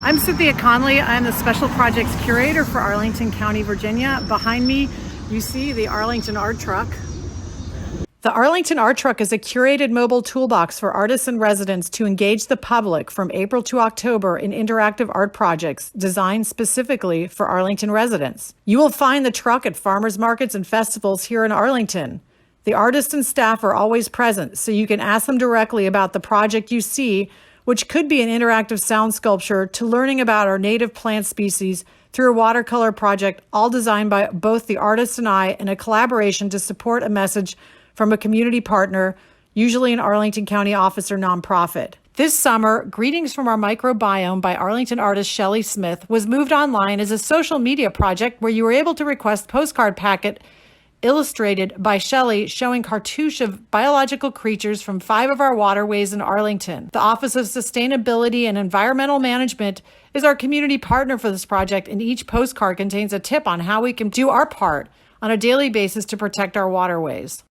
I'm Cynthia Conley. I'm the Special Projects Curator for Arlington County, Virginia. Behind me, you see the Arlington Art Truck. The Arlington Art Truck is a curated mobile toolbox for artists and residents to engage the public from April to October in interactive art projects designed specifically for Arlington residents. You will find the truck at farmers markets and festivals here in Arlington. The artists and staff are always present, so you can ask them directly about the project you see, which could be an interactive sound sculpture, to learning about our native plant species through a watercolor project, all designed by both the artist and I in a collaboration to support a message from a community partner, usually an Arlington County office or nonprofit. This summer, Greetings from Our Microbiome by Arlington artist Shelley Smith was moved online as a social media project where you were able to request postcard packet illustrated by Shelley showing cartouche of biological creatures from 5 of our waterways in Arlington. The Office of Sustainability and Environmental Management is our community partner for this project, and each postcard contains a tip on how we can do our part on a daily basis to protect our waterways.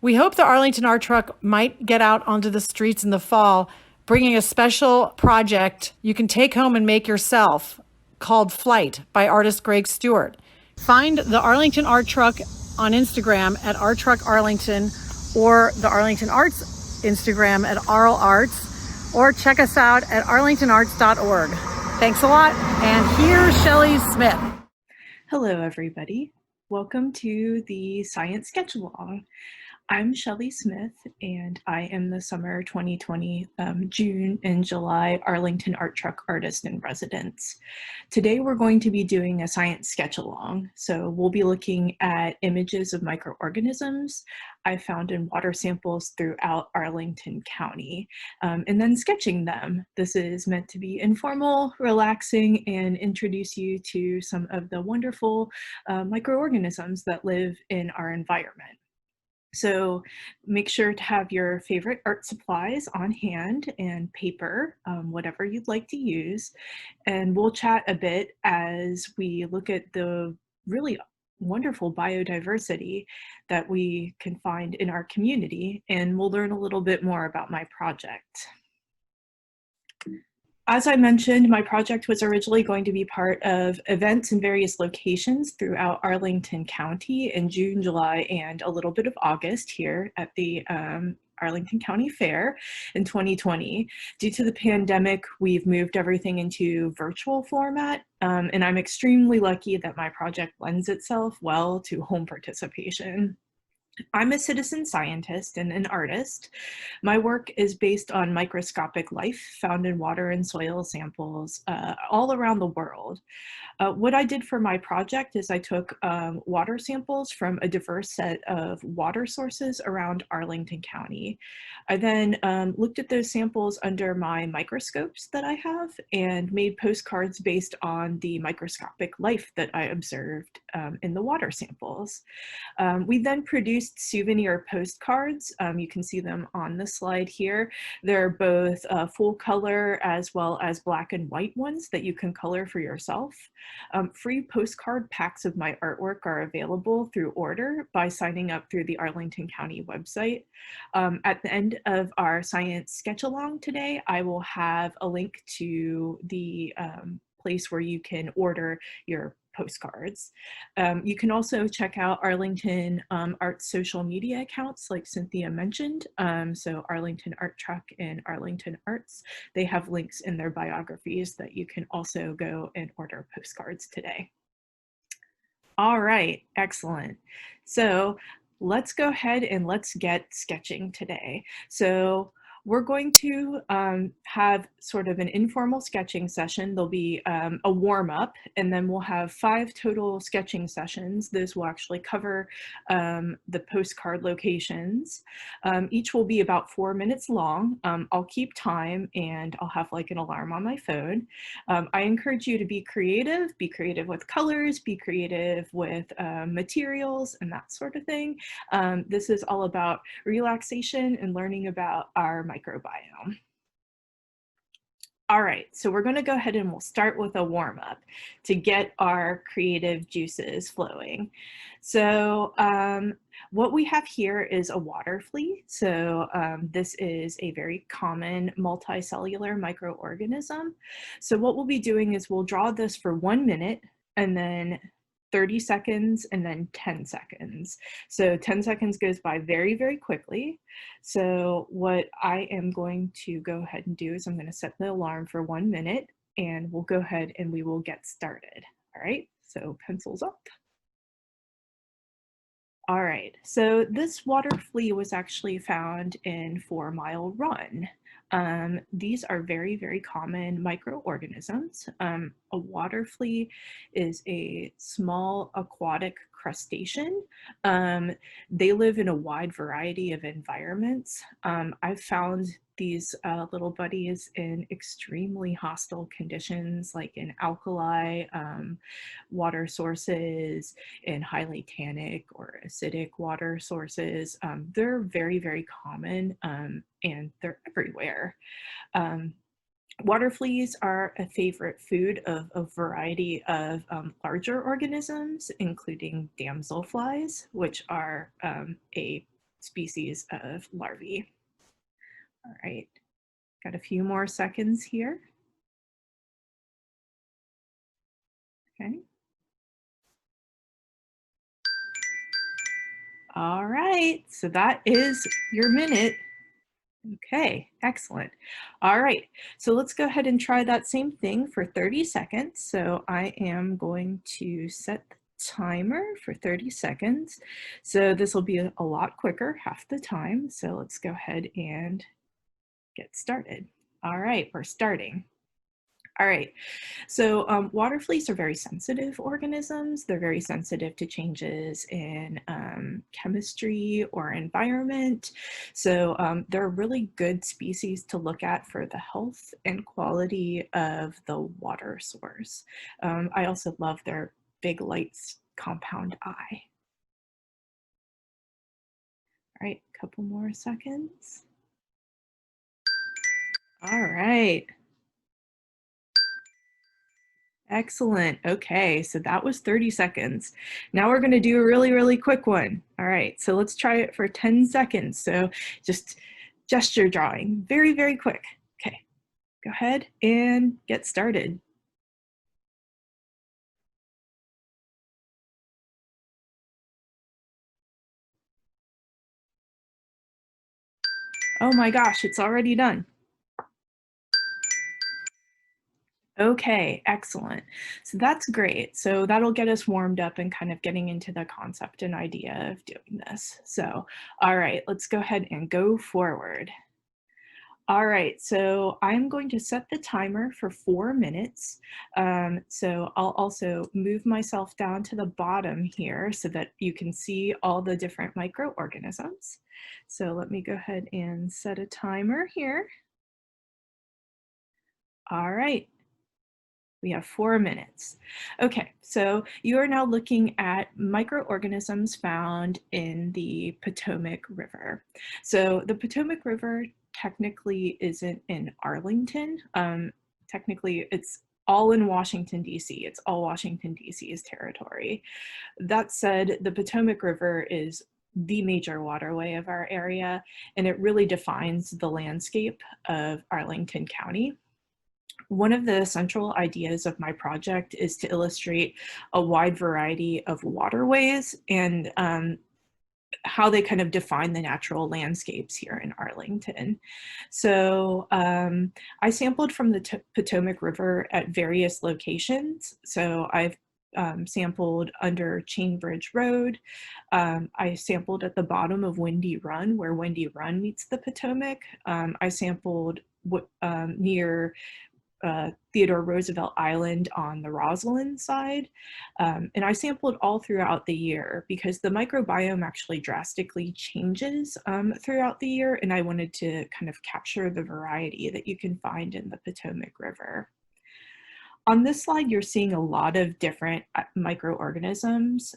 We hope the Arlington Art Truck might get out onto the streets in the fall, bringing a special project you can take home and make yourself called Flight by artist Greg Stewart. Find the Arlington Art Truck on Instagram at Art Truck Arlington, or the Arlington Arts Instagram at Arl Arts, or check us out at arlingtonarts.org. Thanks a lot, and here's Shelley Smith. Hello, everybody. Welcome to the Science Sketch Along. I'm Shelley Smith, and I am the summer 2020 June and July Arlington Art Truck Artist in Residence. Today we're going to be doing a science sketch along. So we'll be looking at images of microorganisms I found in water samples throughout Arlington County, and then sketching them. This is meant to be informal, relaxing, and introduce you to some of the wonderful microorganisms that live in our environment. So make sure to have your favorite art supplies on hand and paper, whatever you'd like to use. And we'll chat a bit as we look at the really wonderful biodiversity that we can find in our community. And we'll learn a little bit more about my project. As I mentioned, my project was originally going to be part of events in various locations throughout Arlington County in June, July, and a little bit of August here at the Arlington County Fair in 2020. Due to the pandemic, we've moved everything into virtual format, and I'm extremely lucky that my project lends itself well to home participation. I'm a citizen scientist and an artist. My work is based on microscopic life found in water and soil samples all around the world. What I did for my project is I took water samples from a diverse set of water sources around Arlington County. I then looked at those samples under my microscopes that I have and made postcards based on the microscopic life that I observed in the water samples. We then produced souvenir postcards. You can see them on the slide here. They're both full color as well as black and white ones that you can color for yourself. Free postcard packs of my artwork are available through order by signing up through the Arlington County website. At the end of our science sketch along today, I will have a link to the place where you can order your postcards. You can also check out Arlington Art's social media accounts like Cynthia mentioned. So Arlington Art Truck and Arlington Arts, they have links in their biographies that you can also go and order postcards today. All right, excellent. So let's go ahead and let's get sketching today. So we're going to have sort of an informal sketching session. There'll be a warm-up, and then we'll have 5 total sketching sessions. Those will actually cover the postcard locations. Each will be about 4 minutes long. I'll keep time, and I'll have like an alarm on my phone. I encourage you to be creative with colors, be creative with materials and that sort of thing. This is all about relaxation and learning about our microbiome. All right, so we're going to go ahead and we'll start with a warm-up to get our creative juices flowing. So What we have here is a water flea. So this is a very common multicellular microorganism. So what we'll be doing is we'll draw this for 1 minute and then 30 seconds and then 10 seconds. So 10 seconds goes by very, very quickly. So what I am going to go ahead and do is I'm going to set the alarm for 1 minute and we'll go ahead and we will get started. All right, so pencils up. All right, so this water flea was actually found in 4 Mile Run. These are very, very common microorganisms. A water flea is a small aquatic crustacean. They live in a wide variety of environments. I've found these little buddies in extremely hostile conditions, like in alkali water sources, in highly tannic or acidic water sources. They're very, very common and they're everywhere. Um, Water fleas are a favorite food of a variety of larger organisms, including damselflies, which are a species of larvae. All right, got a few more seconds here. Okay. All right, so that is your minute. Okay, excellent. All right, so let's go ahead and try that same thing for 30 seconds. So I am going to set the timer for 30 seconds. So this will be a lot quicker, half the time. So let's go ahead and get started. All right, we're starting. All right, so water fleas are very sensitive organisms. They're very sensitive to changes in chemistry or environment. So they're a really good species to look at for the health and quality of the water source. I also love their big light compound eye. All right, a couple more seconds. All right. Excellent. Okay, so that was 30 seconds. Now we're going to do a really, really quick one. All right, so let's try it for 10 seconds. So just gesture drawing, very, very quick. Okay, go ahead and get started. Oh my gosh, it's already done. Okay, excellent. So that's great. So that'll get us warmed up and kind of getting into the concept and idea of doing this. So, all right, let's go ahead and go forward. All right, so I'm going to set the timer for 4 minutes. So I'll also move myself down to the bottom here so that you can see all the different microorganisms. So let me go ahead and set a timer here. All right, we have 4 minutes. Okay, so you are now looking at microorganisms found in the Potomac River. So the Potomac River technically isn't in Arlington. Technically, it's all in Washington, D.C. It's all Washington, D.C.'s territory. That said, the Potomac River is the major waterway of our area, and it really defines the landscape of Arlington County. One of the central ideas of my project is to illustrate a wide variety of waterways and how they kind of define the natural landscapes here in Arlington. So I sampled from the Potomac River at various locations. So I've sampled under Chain Bridge Road. I sampled at the bottom of Windy Run, where Windy Run meets the Potomac. I sampled near Theodore Roosevelt Island on the Roslyn side. And I sampled all throughout the year because the microbiome actually drastically changes throughout the year, and I wanted to kind of capture the variety that you can find in the Potomac River. On this slide, you're seeing a lot of different microorganisms.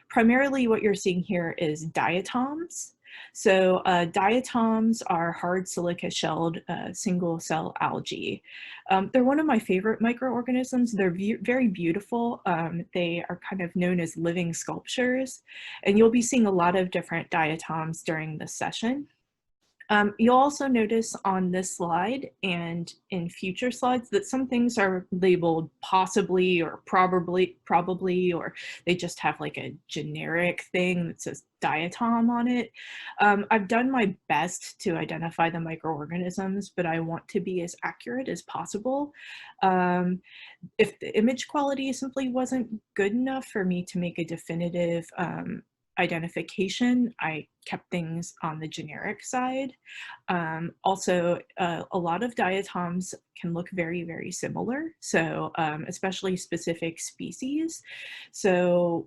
Primarily what you're seeing here is diatoms. So diatoms are hard silica-shelled single-cell algae. They're one of my favorite microorganisms. They're very beautiful. They are kind of known as living sculptures, and you'll be seeing a lot of different diatoms during this session. You'll also notice on this slide and in future slides that some things are labeled possibly or probably, or they just have like a generic thing that says diatom on it. I've done my best to identify the microorganisms, but I want to be as accurate as possible. If the image quality simply wasn't good enough for me to make a definitive identification, I kept things on the generic side. Also, a lot of diatoms can look very, very similar, so especially specific species. So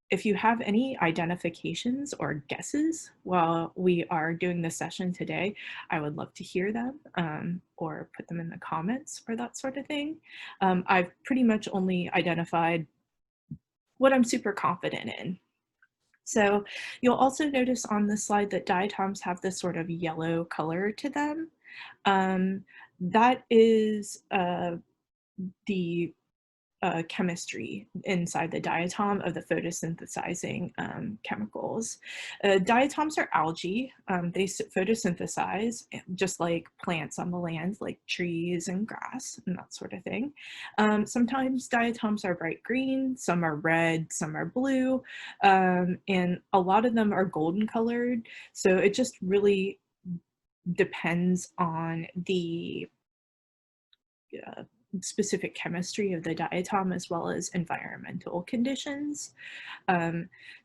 if you have any identifications or guesses while we are doing this session today, I would love to hear them or put them in the comments or that sort of thing. I've pretty much only identified what I'm super confident in. So you'll also notice on this slide that diatoms have this sort of yellow color to them. That is the chemistry inside the diatom of the photosynthesizing chemicals. Diatoms are algae. They photosynthesize just like plants on the land, like trees and grass and that sort of thing. Sometimes diatoms are bright green, some are red, some are blue, and a lot of them are golden colored. So it just really depends on the specific chemistry of the diatom as well as environmental conditions.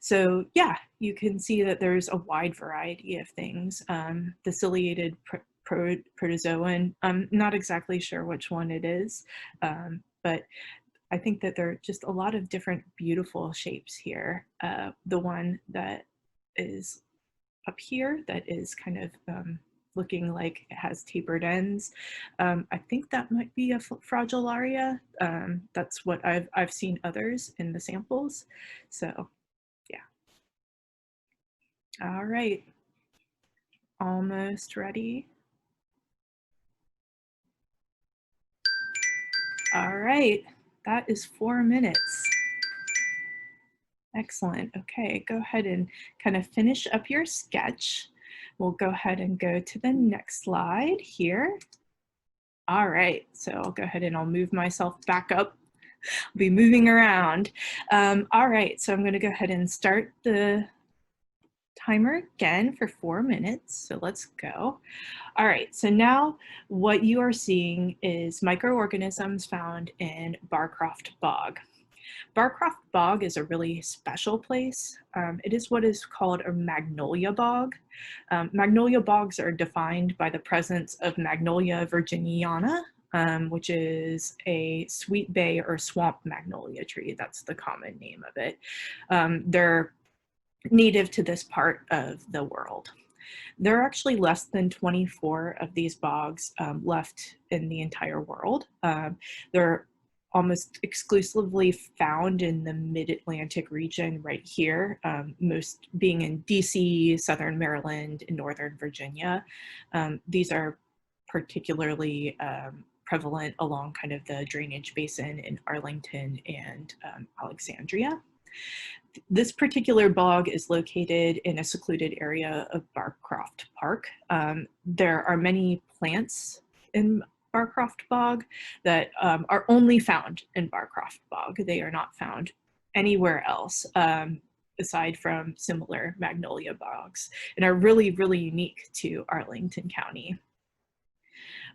So yeah, you can see that there's a wide variety of things. The ciliated protozoan, I'm not exactly sure which one it is, but I think that there are just a lot of different beautiful shapes here. The one that is up here that is kind of looking like it has tapered ends. I think that might be a Fragillaria. That's what I've seen others in the samples. So yeah. All right. Almost ready. All right. That is 4 minutes. Excellent. Okay, go ahead and kind of finish up your sketch. We'll go ahead and go to the next slide here. All right, so I'll go ahead and I'll move myself back up. I'll be moving around. All right, so I'm going to go ahead and start the timer again for 4 minutes. So let's go. All right, so now what you are seeing is microorganisms found in Barcroft Bog. Barcroft Bog is a really special place. It is what is called a magnolia bog. Magnolia bogs are defined by the presence of Magnolia virginiana, which is a sweet bay or swamp magnolia tree. That's the common name of it. They're native to this part of the world. There are actually less than 24 of these bogs left in the entire world. They're almost exclusively found in the mid-Atlantic region right here, most being in DC, Southern Maryland, and Northern Virginia. These are particularly prevalent along kind of the drainage basin in Arlington and Alexandria. This particular bog is located in a secluded area of Barcroft Park. There are many plants in Barcroft Bog that are only found in Barcroft Bog. They are not found anywhere else aside from similar magnolia bogs and are really, really unique to Arlington County.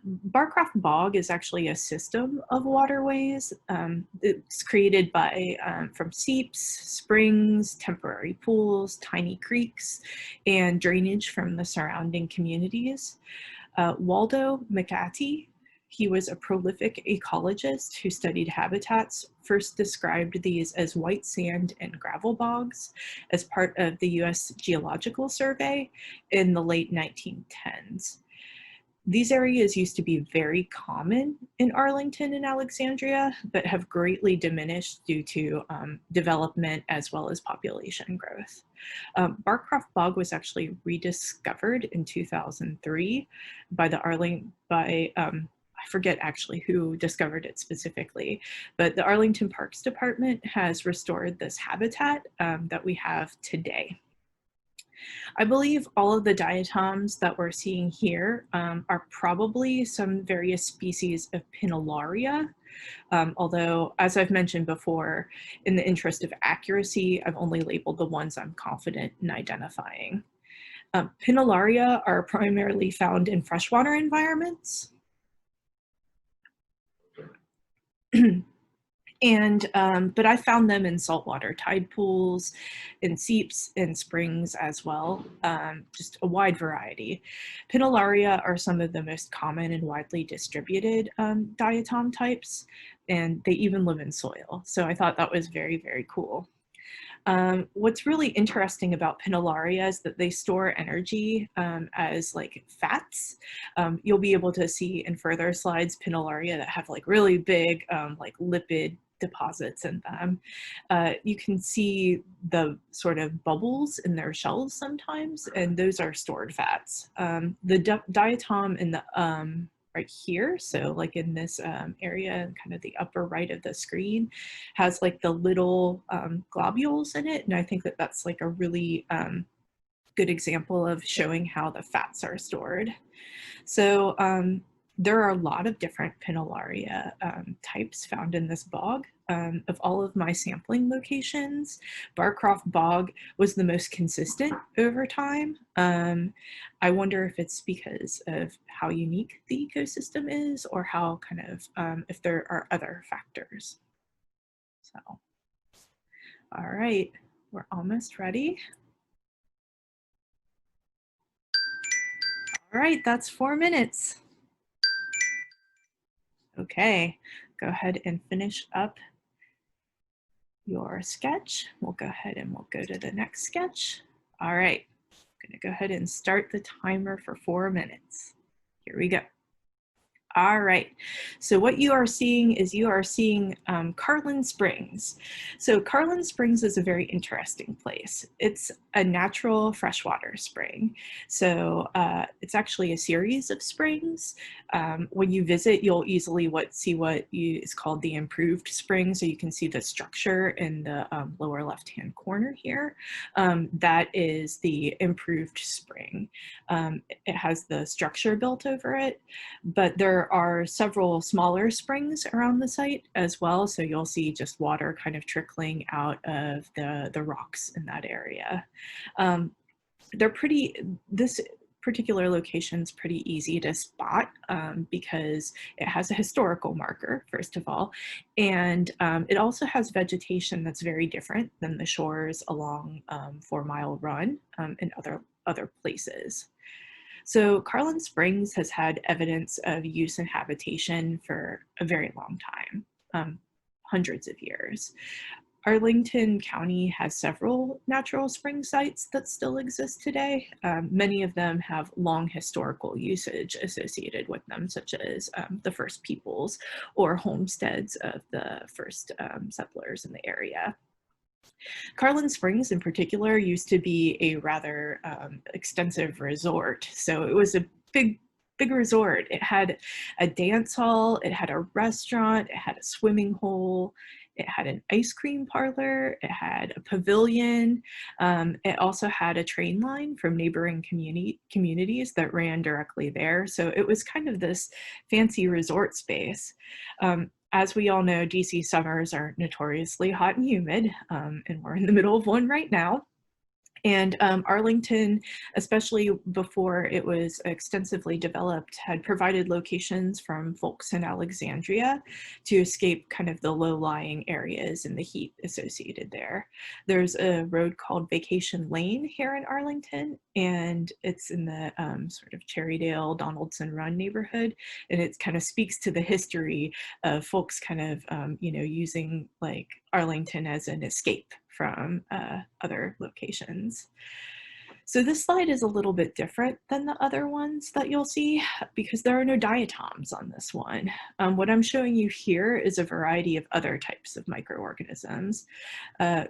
Barcroft Bog is actually a system of waterways. It's created by from seeps, springs, temporary pools, tiny creeks, and drainage from the surrounding communities. Waldo McAtee, he was a prolific ecologist who studied habitats, first described these as white sand and gravel bogs as part of the US Geological Survey in the late 1910s. These areas used to be very common in Arlington and Alexandria, but have greatly diminished due to development as well as population growth. Barcroft Bog was actually rediscovered in 2003 by I forget actually who discovered it specifically, but the Arlington Parks Department has restored this habitat that we have today. I believe all of the diatoms that we're seeing here are probably some various species of Pinnallaria, although, as I've mentioned before, in the interest of accuracy, I've only labeled the ones I'm confident in identifying. Pinnallaria are primarily found in freshwater environments. But I found them in saltwater tide pools, in seeps, in springs as well, just a wide variety. Pinnallaria are some of the most common and widely distributed diatom types, and they even live in soil. So I thought that was very, very cool. What's really interesting about Pinnallaria is that they store energy as like fats. You'll be able to see in further slides Pinnallaria that have like really big like lipid deposits in them. You can see the sort of bubbles in their shells sometimes, and those are stored fats. The diatom in the right here, so like in this area, kind of the upper right of the screen, has like the little globules in it, and I think that that's like a really good example of showing how the fats are stored. So there are a lot of different Pinnallaria types found in this bog. Of all of my sampling locations, Barcroft Bog was the most consistent over time. I wonder if it's because of how unique the ecosystem is, or how kind of, if there are other factors. So, all right, we're almost ready. All right, that's 4 minutes. Okay, go ahead and finish up your sketch. We'll go ahead and we'll go to the next sketch. All right, I'm gonna go ahead and start the timer for 4 minutes. Here we go. All right, so what you are seeing is Carlin Springs. So Carlin Springs is a very interesting place. It's a natural freshwater spring. So it's actually a series of springs. When you visit, you'll easily see what is called the improved spring. So you can see the structure in the lower left-hand corner here. That is the improved spring. It has the structure built over it, but there are several smaller springs around the site as well. So you'll see just water kind of trickling out of the rocks in that area. This particular location is pretty easy to spot because it has a historical marker, first of all, and it also has vegetation that's very different than the shores along 4 Mile Run and other places. So Carlin Springs has had evidence of use and habitation for a very long time, hundreds of years. Arlington County has several natural spring sites that still exist today. Many of them have long historical usage associated with them, such as the first peoples or homesteads of the first settlers in the area. Carlin Springs in particular used to be a rather extensive resort. So it was a big resort. It had a dance hall, it had a restaurant, it had a swimming hole, it had an ice cream parlor, it had a pavilion. It also had a train line from neighboring communities that ran directly there. So it was kind of this fancy resort space. As we all know, DC summers are notoriously hot and humid, and we're in the middle of one right now. And Arlington, especially before it was extensively developed, had provided locations from folks in Alexandria to escape kind of the low-lying areas and the heat associated there. There's a road called Vacation Lane here in Arlington, and it's in the sort of Cherrydale, Donaldson Run neighborhood, and it kind of speaks to the history of folks kind of, using like Arlington as an escape from other locations. So this slide is a little bit different than the other ones that you'll see because there are no diatoms on this one. What I'm showing you here is a variety of other types of microorganisms.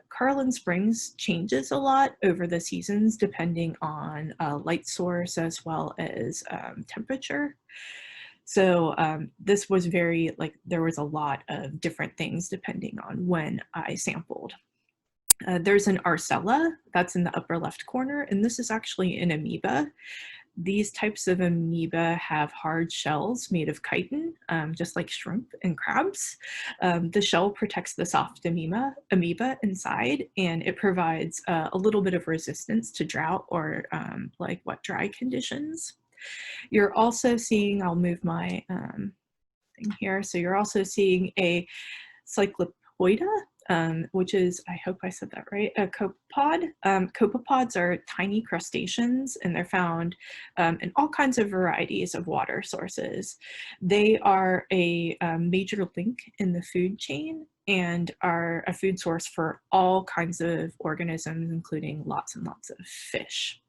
Carlin Springs changes a lot over the seasons depending on light source as well as temperature. So this was there was a lot of different things depending on when I sampled. There's an Arcella that's in the upper left corner, and this is actually an amoeba. These types of amoeba have hard shells made of chitin, just like shrimp and crabs. The shell protects the soft amoeba inside, and it provides a little bit of resistance to drought or like wet, dry conditions. You're also seeing, I'll move my thing here. So you're also seeing a cyclopoida, which is, I hope I said that right, a copepod. Copepods are tiny crustaceans, and they're found in all kinds of varieties of water sources. They are a major link in the food chain and are a food source for all kinds of organisms, including lots and lots of fish.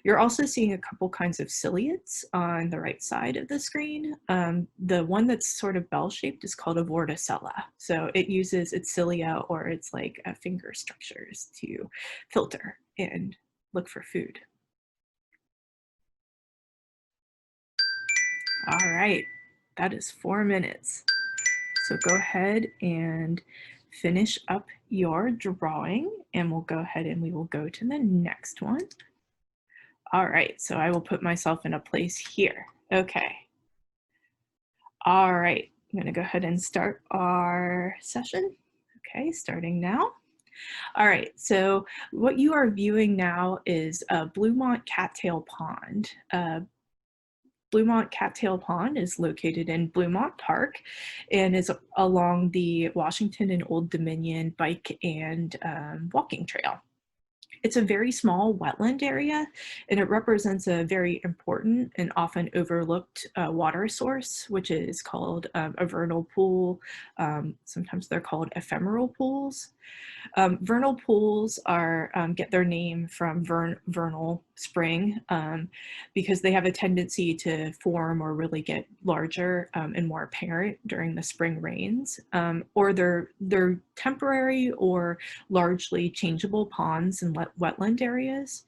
You're also seeing a couple kinds of ciliates on the right side of the screen. The one that's sort of bell-shaped is called a vorticella. So it uses its cilia or its like finger structures to filter and look for food. All right, that is 4 minutes. So go ahead and finish up your drawing, and we'll go ahead and we will go to the next one. All right, so I will put myself in a place here. Okay. All right, I'm gonna go ahead and start our session. Okay, starting now. All right, so what you are viewing now is Bluemont Cattail Pond. Bluemont Cattail Pond is located in Bluemont Park and is along the Washington and Old Dominion bike and walking trail. It's a very small wetland area, and it represents a very important and often overlooked water source, which is called a vernal pool. Sometimes they're called ephemeral pools. Vernal pools are get their name from vernal spring because they have a tendency to form or really get larger and more apparent during the spring rains, or they're temporary or largely changeable ponds in wetland areas.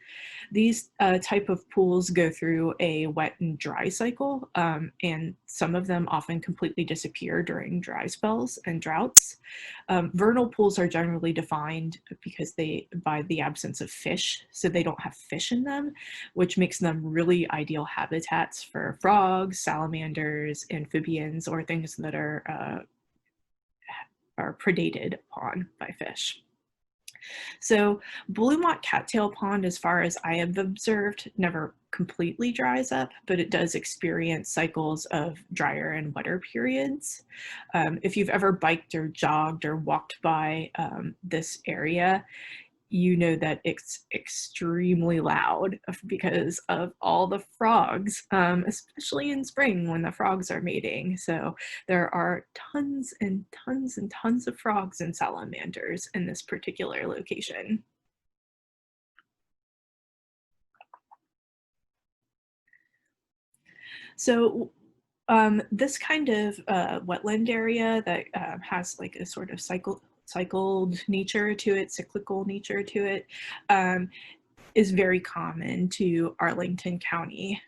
These type of pools go through a wet and dry cycle, and some of them often completely disappear during dry spells and droughts. Vernal pools are generally defined because by the absence of fish, so they don't have fish in them, which makes them really ideal habitats for frogs, salamanders, amphibians, or things that are predated upon by fish. So Bluemont Cattail Pond, as far as I have observed, never completely dries up, but it does experience cycles of drier and wetter periods. If you've ever biked or jogged or walked by this area, you know that it's extremely loud because of all the frogs, especially in spring when the frogs are mating. So there are tons and tons and tons of frogs and salamanders in this particular location. So this kind of wetland area that has like a sort of cycled nature to it, cyclical nature to it, is very common to Arlington County.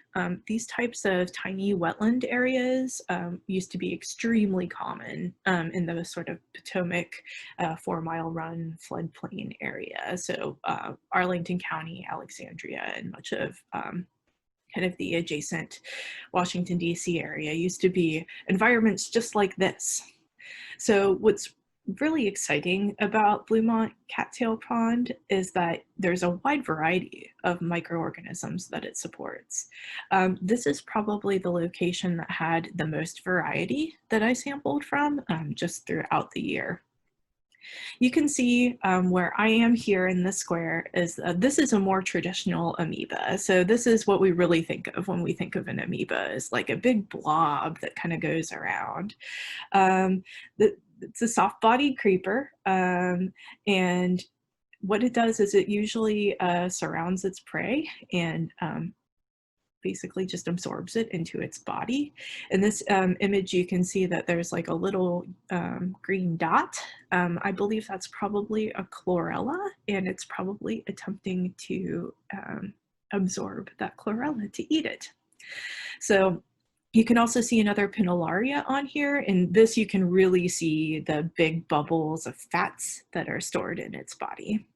These types of tiny wetland areas used to be extremely common in the sort of Potomac 4-mile run floodplain area. So Arlington County, Alexandria, and much of kind of the adjacent Washington, D.C. area used to be environments just like this. So what's really exciting about Bluemont Cattail Pond is that there's a wide variety of microorganisms that it supports. This is probably the location that had the most variety that I sampled from just throughout the year. You can see where I am here in the square is this is a more traditional amoeba. So this is what we really think of when we think of an amoeba, is like a big blob that kind of goes around. It's a soft-bodied creeper, and what it does is it usually surrounds its prey and basically just absorbs it into its body. In this image, you can see that there's like a little green dot. I believe that's probably a chlorella, and it's probably attempting to absorb that chlorella to eat it. So you can also see another pinolaria on here. In this, you can really see the big bubbles of fats that are stored in its body.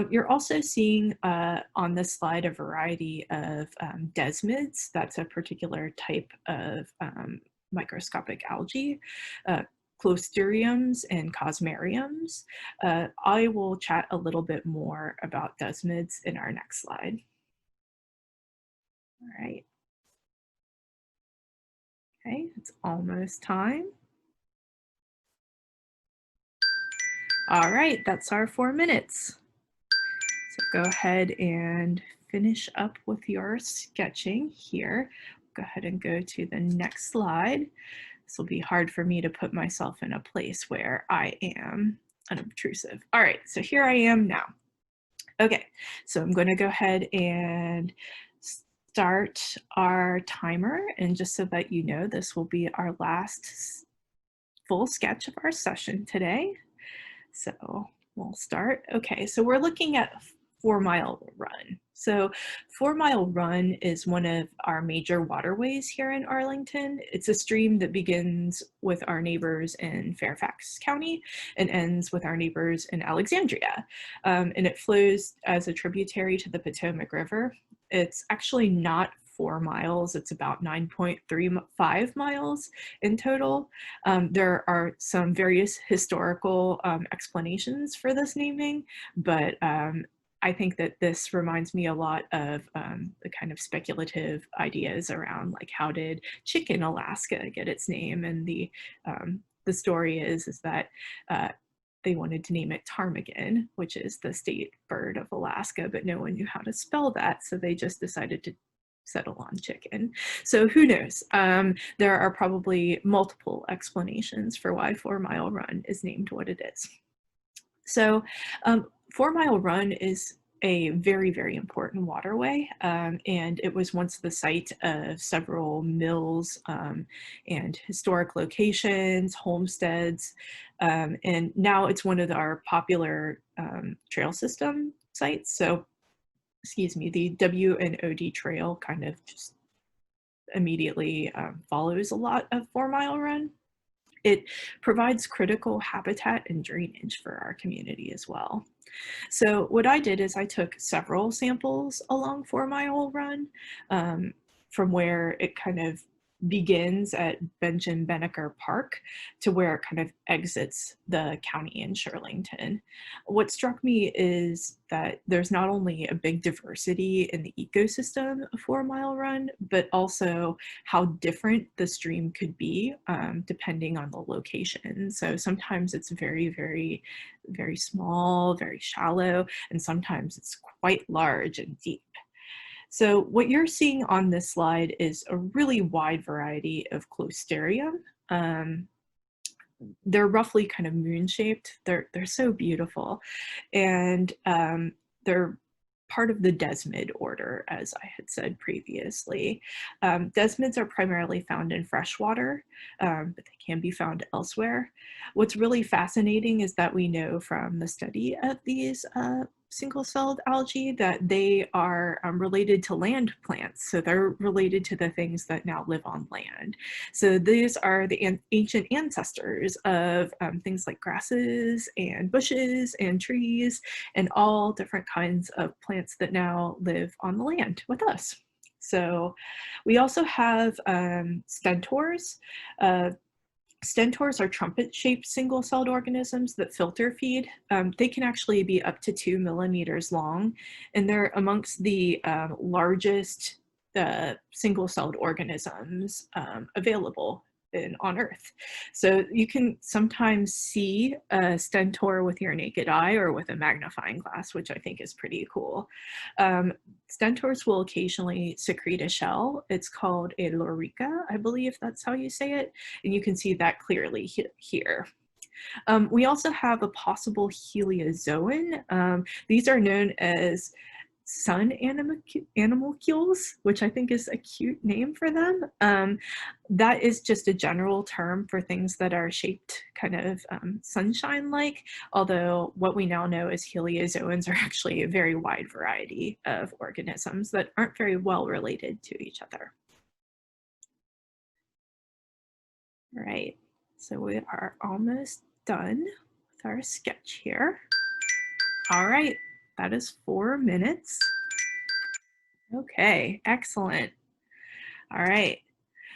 You're also seeing on this slide a variety of desmids. That's a particular type of microscopic algae, clostridiums and cosmariums. I will chat a little bit more about desmids in our next slide. All right. Okay, it's almost time. All right, that's our 4 minutes. So go ahead and finish up with your sketching here. Go ahead and go to the next slide. This will be hard for me to put myself in a place where I am unobtrusive. All right, so here I am now. Okay, so I'm going to go ahead and start our timer. And just so that you know, this will be our last full sketch of our session today. So we'll start. Okay, so we're looking at 4 Mile Run. So 4 Mile Run is one of our major waterways here in Arlington. It's a stream that begins with our neighbors in Fairfax County and ends with our neighbors in Alexandria. And it flows as a tributary to the Potomac River. It's actually not 4 miles, it's about 9.35 miles in total. There are some various historical explanations for this naming, but I think that this reminds me a lot of the kind of speculative ideas around like how did chicken Alaska get its name, and the story is that they wanted to name it ptarmigan, which is the state bird of Alaska, but no one knew how to spell that, so they just decided to settle on chicken. So who knows? There are probably multiple explanations for why 4 Mile Run is named what it is. So 4 Mile Run is a very, very important waterway, and it was once the site of several mills and historic locations, homesteads, and now it's one of our popular trail system sites. So, excuse me, the W&OD Trail kind of just immediately follows a lot of 4 Mile Run. It provides critical habitat and drainage for our community as well. So what I did is I took several samples along 4 Mile Run from where it kind of begins at Benjamin Benneker Park to where it kind of exits the county in Shirlington. What struck me is that there's not only a big diversity in the ecosystem of 4 Mile Run, but also how different the stream could be depending on the location. So sometimes it's very, very, very small, very shallow, and sometimes it's quite large and deep. So what you're seeing on this slide is a really wide variety of Clostridium. They're roughly kind of moon-shaped. They're so beautiful. And they're part of the desmid order, as I had said previously. Desmids are primarily found in freshwater, but they can be found elsewhere. What's really fascinating is that we know from the study of these single-celled algae that they are related to land plants. So they're related to the things that now live on land. So these are the ancient ancestors of things like grasses and bushes and trees and all different kinds of plants that now live on the land with us. So we also have stentors. Stentors are trumpet-shaped single-celled organisms that filter feed. They can actually be up to 2 millimeters long, and they're amongst the largest single-celled organisms available on Earth. So you can sometimes see a stentor with your naked eye or with a magnifying glass, which I think is pretty cool. Stentors will occasionally secrete a shell. It's called a lorica, I believe that's how you say it. And you can see that clearly here. We also have a possible heliozoan. These are known as sun animalcules, which I think is a cute name for them. That is just a general term for things that are shaped kind of sunshine-like, although what we now know is heliozoans are actually a very wide variety of organisms that aren't very well related to each other. All right, so we are almost done with our sketch here. All right, that is 4 minutes. Okay, excellent. All right,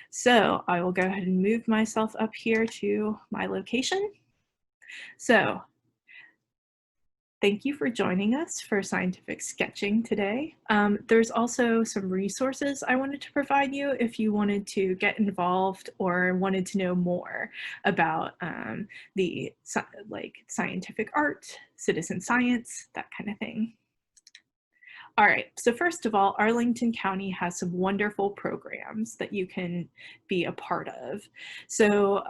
so I will go ahead and move myself up here to my location. So thank you for joining us for scientific sketching today. There's also some resources I wanted to provide you if you wanted to get involved or wanted to know more about the scientific art, citizen science, that kind of thing. All right, so first of all, Arlington County has some wonderful programs that you can be a part of. So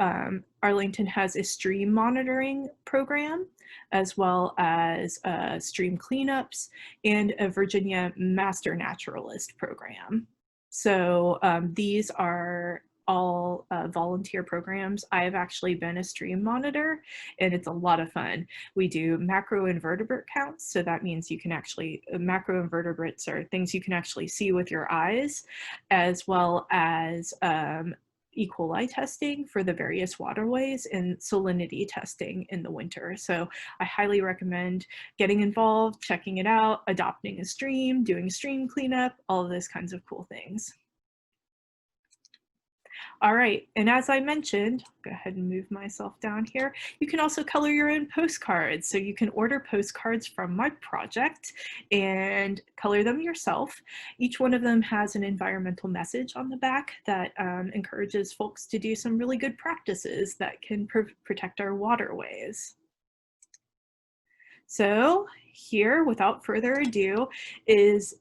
Arlington has a stream monitoring program, as well as stream cleanups and a Virginia Master Naturalist program. So these are all volunteer programs. I have actually been a stream monitor, and it's a lot of fun. We do macroinvertebrate counts, so that means you can actually, macroinvertebrates are things you can actually see with your eyes, as well as E. coli testing for the various waterways and salinity testing in the winter. So I highly recommend getting involved, checking it out, adopting a stream, doing stream cleanup, all of those kinds of cool things. All right, and as I mentioned, I'll go ahead and move myself down here. You can also color your own postcards. So you can order postcards from my project and color them yourself. Each one of them has an environmental message on the back that encourages folks to do some really good practices that can protect our waterways. So here, without further ado, is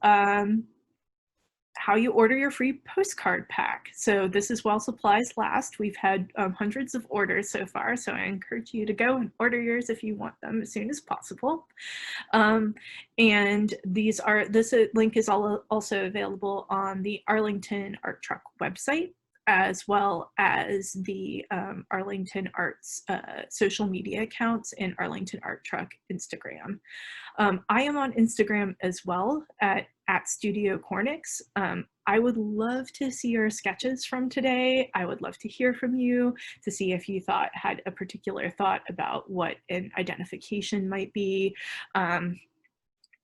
how you order your free postcard pack. So this is while supplies last. We've had hundreds of orders so far, so I encourage you to go and order yours if you want them as soon as possible. And this link is also available on the Arlington Art Truck website, as well as the Arlington Arts social media accounts and Arlington Art Truck Instagram. I am on Instagram as well at Studio Cornix. I would love to see your sketches from today. I would love to hear from you to see if you had a particular thought about what an identification might be.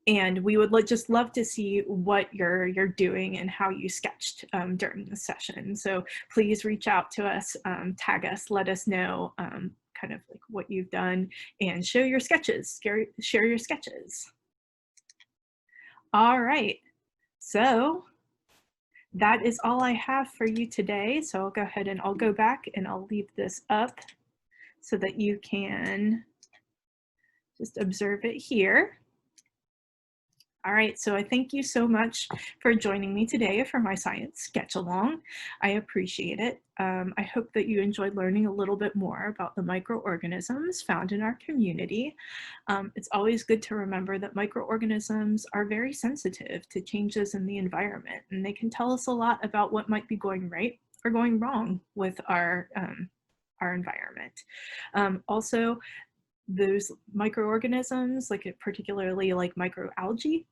And we would just love to see what you're doing and how you sketched during the session. So please reach out to us, tag us, let us know kind of like what you've done, and show your sketches, share your sketches. All right, so that is all I have for you today. So I'll go ahead and I'll go back and I'll leave this up so that you can just observe it here. All right, so I thank you so much for joining me today for my science sketch along. I appreciate it. I hope that you enjoyed learning a little bit more about the microorganisms found in our community. It's always good to remember that microorganisms are very sensitive to changes in the environment, and they can tell us a lot about what might be going right or going wrong with our environment. Also, those microorganisms, particularly like microalgae,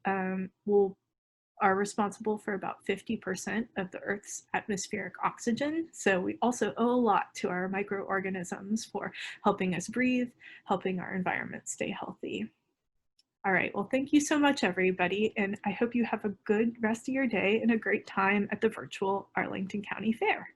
are responsible for about 50% of the Earth's atmospheric oxygen. So we also owe a lot to our microorganisms for helping us breathe, helping our environment stay healthy. All right, well, thank you so much, everybody, and I hope you have a good rest of your day and a great time at the virtual Arlington County Fair.